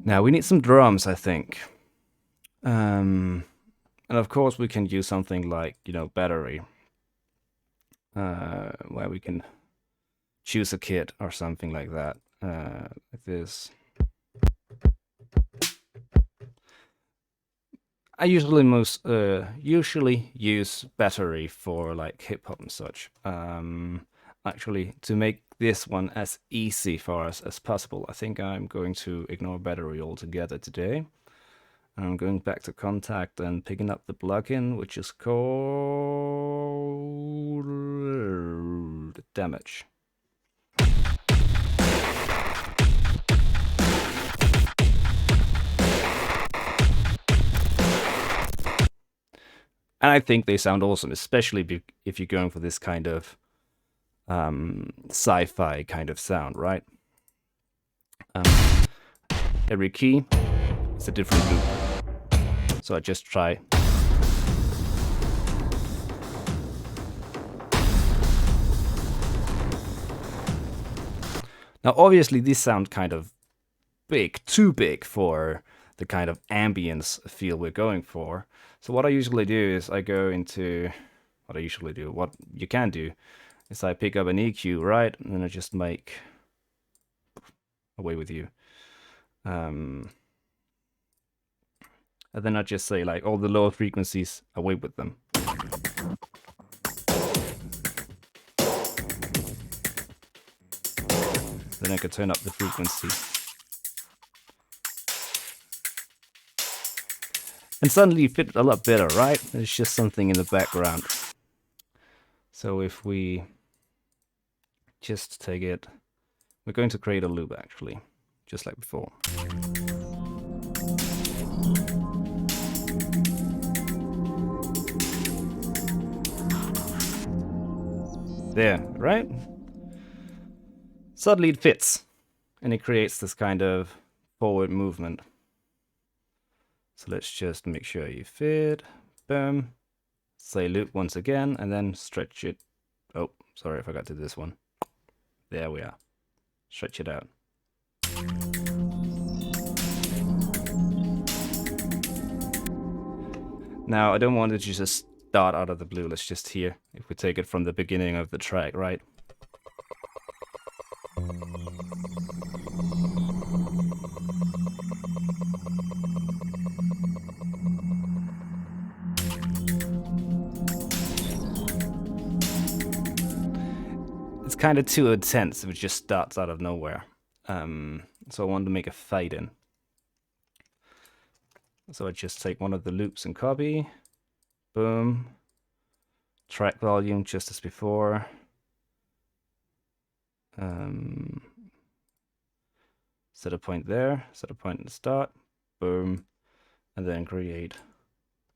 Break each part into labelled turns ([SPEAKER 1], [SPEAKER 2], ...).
[SPEAKER 1] Now we need some drums, I think. And of course we can use something like, battery. Where we can choose a kit or something like that. Like this. I usually use battery for like hip hop and such. Actually, to make this one as easy for us as possible, I think I'm going to ignore battery altogether today. I'm going back to Contact and picking up the plugin, which is called Damage. And I think they sound awesome, especially if you're going for this kind of sci-fi kind of sound, right? Every key is a different loop. So I just try. Now, obviously, these sound kind of big, too big for the kind of ambience feel we're going for. So what I usually do is I go into what you can do is I pick up an EQ, right? And then I just make away with you. And then I just say like all the lower frequencies, away with them. Then I can turn up the frequency. And suddenly you fit a lot better, right? There's just something in the background. So if we just take it, we're going to create a loop actually, just like before. There, right? Suddenly it fits, and it creates this kind of forward movement. So let's just make sure you fit. Boom. Say loop once again, and then stretch it. Oh, sorry, I forgot to do this one. There we are. Stretch it out. Now, I don't want it to just start out of the blue. Let's just hear if we take it from the beginning of the track, right? It's kind of too intense if it just starts out of nowhere. So I want to make a fade in. So I just take one of the loops and copy. Boom. Track volume just as before. Set a point there, set a point in the start. Boom. And then create.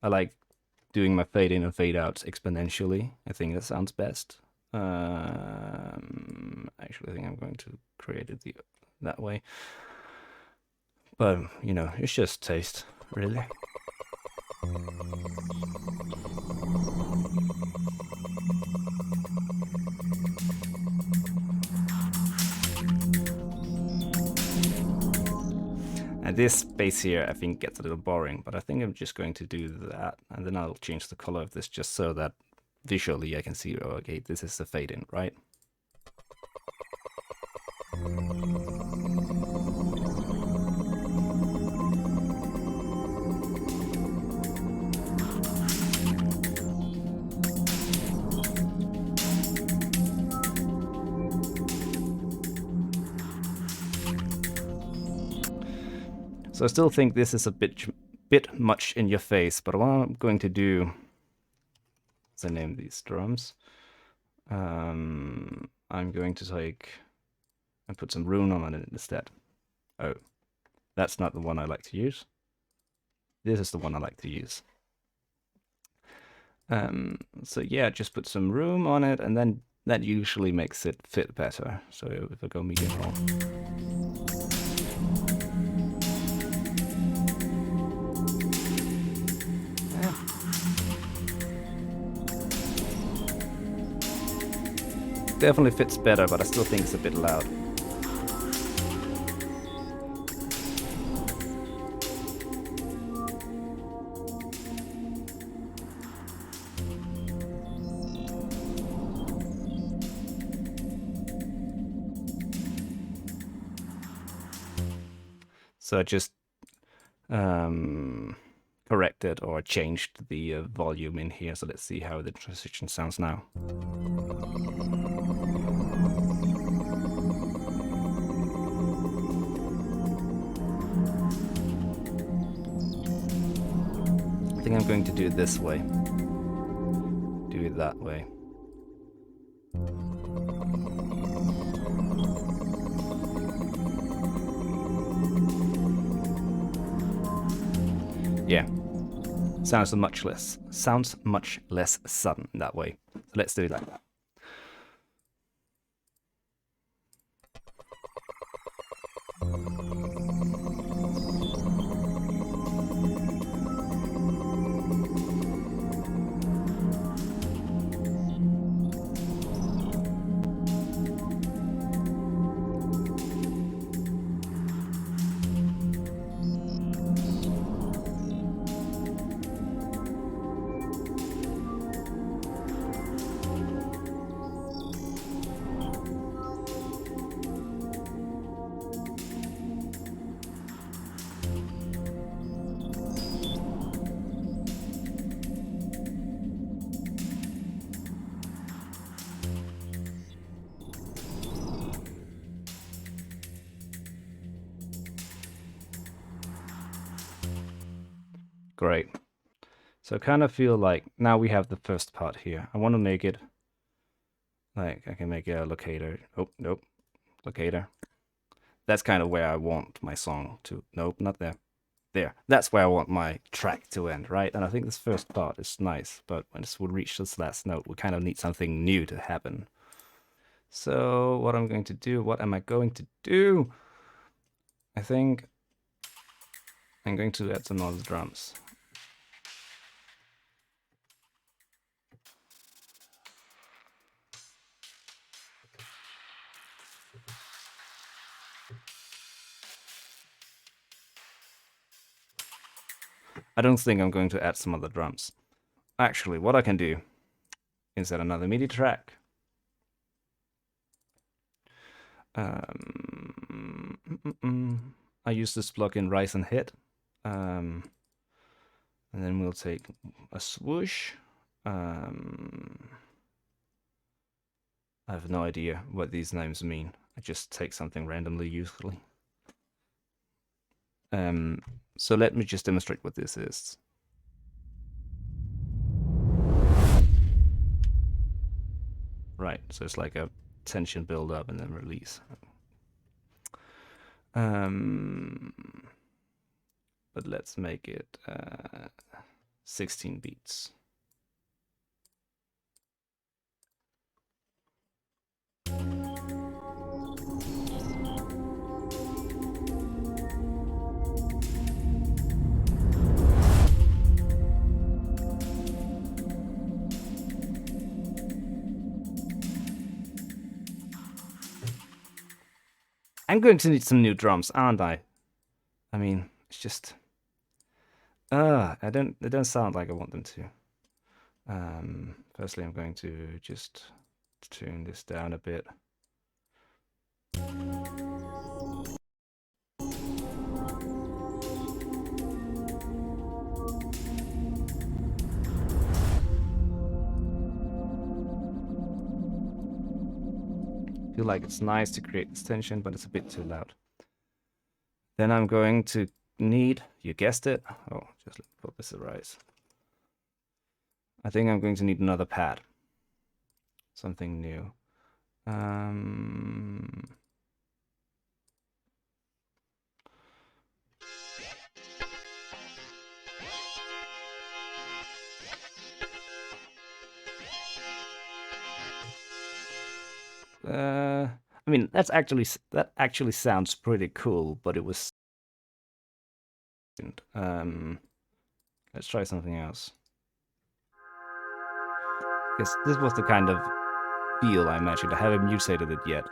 [SPEAKER 1] I like doing my fade in and fade out exponentially. I think that sounds best. Actually, I think I'm going to create it that way. But, it's just taste, really. And this bass here, I think, gets a little boring, but I think I'm just going to do that. And then I'll change the color of this just so that visually I can see, oh, okay, this is the fade in, right? So I still think this is a bit much in your face, but what I'm going to do is I name these drums. I'm going to take and put some rune on it instead. Oh, that's not the one I like to use. This is the one I like to use. So yeah, just put some room on it, and then that usually makes it fit better. So if I go medium roll. Definitely fits better, but I still think it's a bit loud. So I just corrected or changed the volume in here. So let's see how the transition sounds now. I think I'm going to do it this way. Do it that way. Yeah. Sounds much less sudden that way. So let's do that. Great. So I kind of feel like now we have the first part here. I want to make it like I can make it a locator. Oh, nope. Locator. That's kind of where I want my song to. Nope, not there. There. That's where I want my track to end, right? And I think this first part is nice, but when this would reach this last note, we kind of need something new to happen. So what am I going to do? I think I'm going to add some other drums. I don't think I'm going to add some other drums. Actually, what I can do is add another MIDI track. I use this plugin Rise and Hit. And then we'll take a swoosh. I have no idea what these names mean. I just take something randomly usually. So let me just demonstrate what this is. Right, so it's like a tension build up and then release. But let's make it 16 beats. I'm going to need some new drums, aren't I? I mean, it's just it don't sound like I want them to. Firstly, I'm going to just tune this down a bit. Feel like it's nice to create this tension, but it's a bit too loud. Then I'm going to need, you guessed it. Oh, just let me put this arise. I think I'm going to need another pad. Something new. I mean, that actually sounds pretty cool, but it was. Let's try something else. Because this was the kind of feel I imagined. I haven't mutated it yet.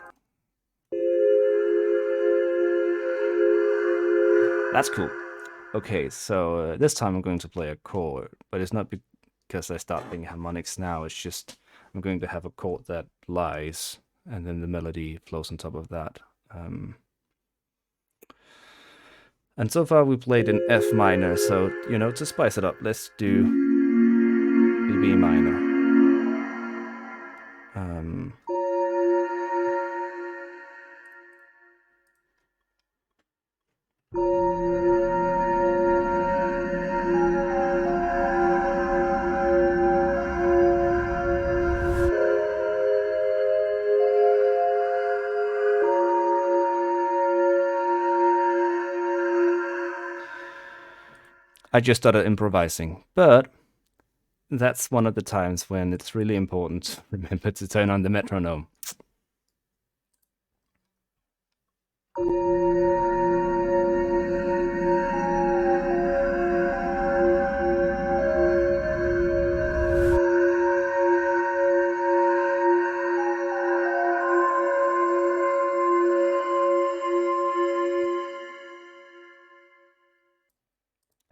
[SPEAKER 1] That's cool. Okay, so this time I'm going to play a chord, but it's not because I start playing harmonics now. It's just I'm going to have a chord that lies, and then the melody flows on top of that. And so far we played in F minor, so, you know, to spice it up, let's do B minor. I just started improvising, but that's one of the times when it's really important to remember to turn on the metronome.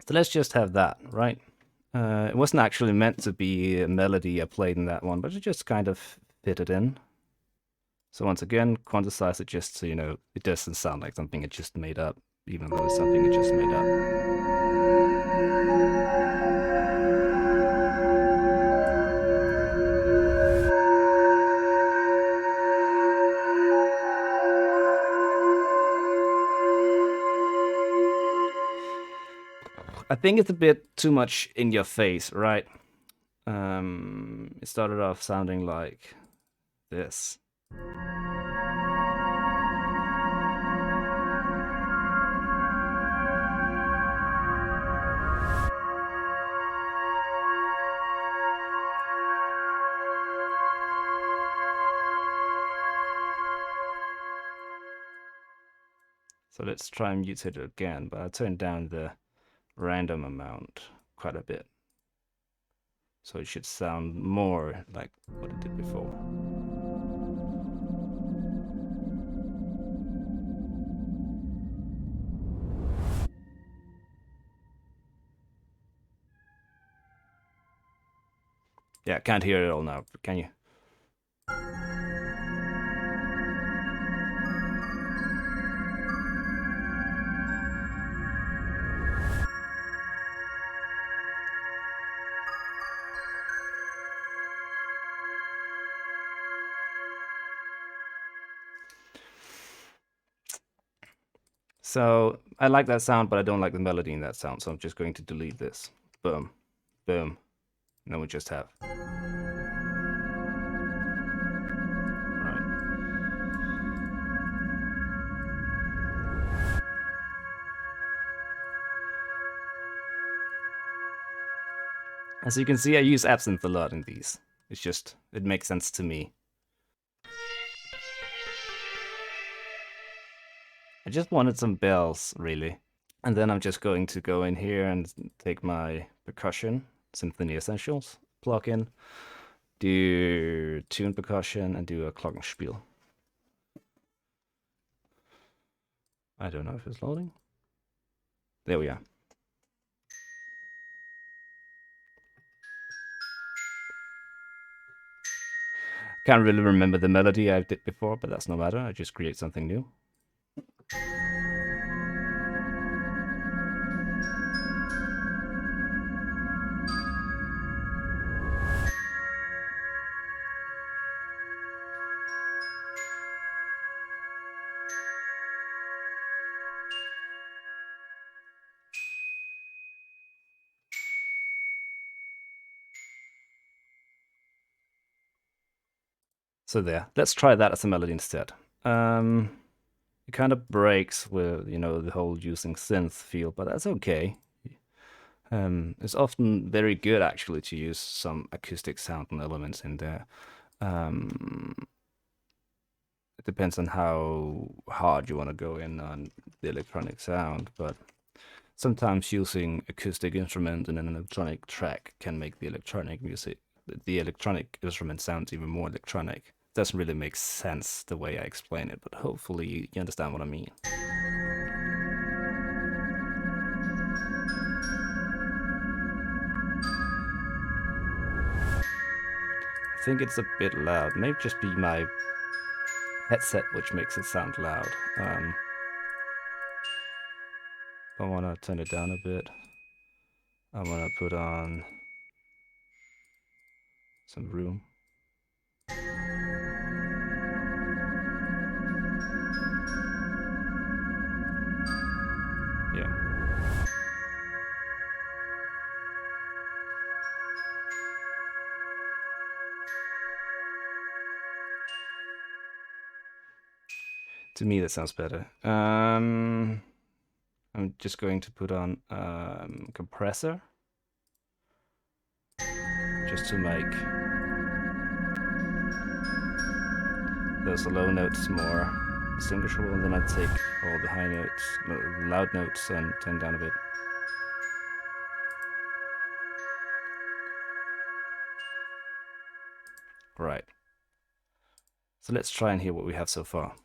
[SPEAKER 1] So let's just have that, right? It wasn't actually meant to be a melody I played in that one, but it just kind of fitted in. So once again, quantize it just so you know it doesn't sound like something it just made up, even though it's something it just made up. I think it's a bit too much in your face, right? It started off sounding like this. So let's try and mutate it again, but I turned down the random amount quite a bit. So it should sound more like what it did before. Yeah, can't hear it all now, can you? So I like that sound, but I don't like the melody in that sound, so I'm just going to delete this. Boom, boom. And then we just have. Right. As you can see, I use absinthe a lot in these. It's just, it makes sense to me. I just wanted some bells, really. And then I'm just going to go in here and take my percussion, Symphony Essentials, plug in, do tune percussion, and do a Glockenspiel. I don't know if it's loading. There we are. Can't really remember the melody I did before, but that's no matter. I just create something new. So there, let's try that as a melody instead. It kind of breaks with, you know, the whole using synth feel, but that's okay. It's often very good actually to use some acoustic sound and elements in there. It depends on how hard you want to go in on the electronic sound, but sometimes using acoustic instrument in an electronic track can make the electronic instrument sounds even more electronic. Doesn't really make sense the way I explain it, but hopefully you understand what I mean. I think it's a bit loud. Maybe just be my headset which makes it sound loud. I want to turn it down a bit. I want to put on some room. Yeah. To me, that sounds better. I'm just going to put on compressor just to make those low notes more distinguishable, and then I'd take all the high notes, the loud notes, and turn down a bit. Right. So let's try and hear what we have so far.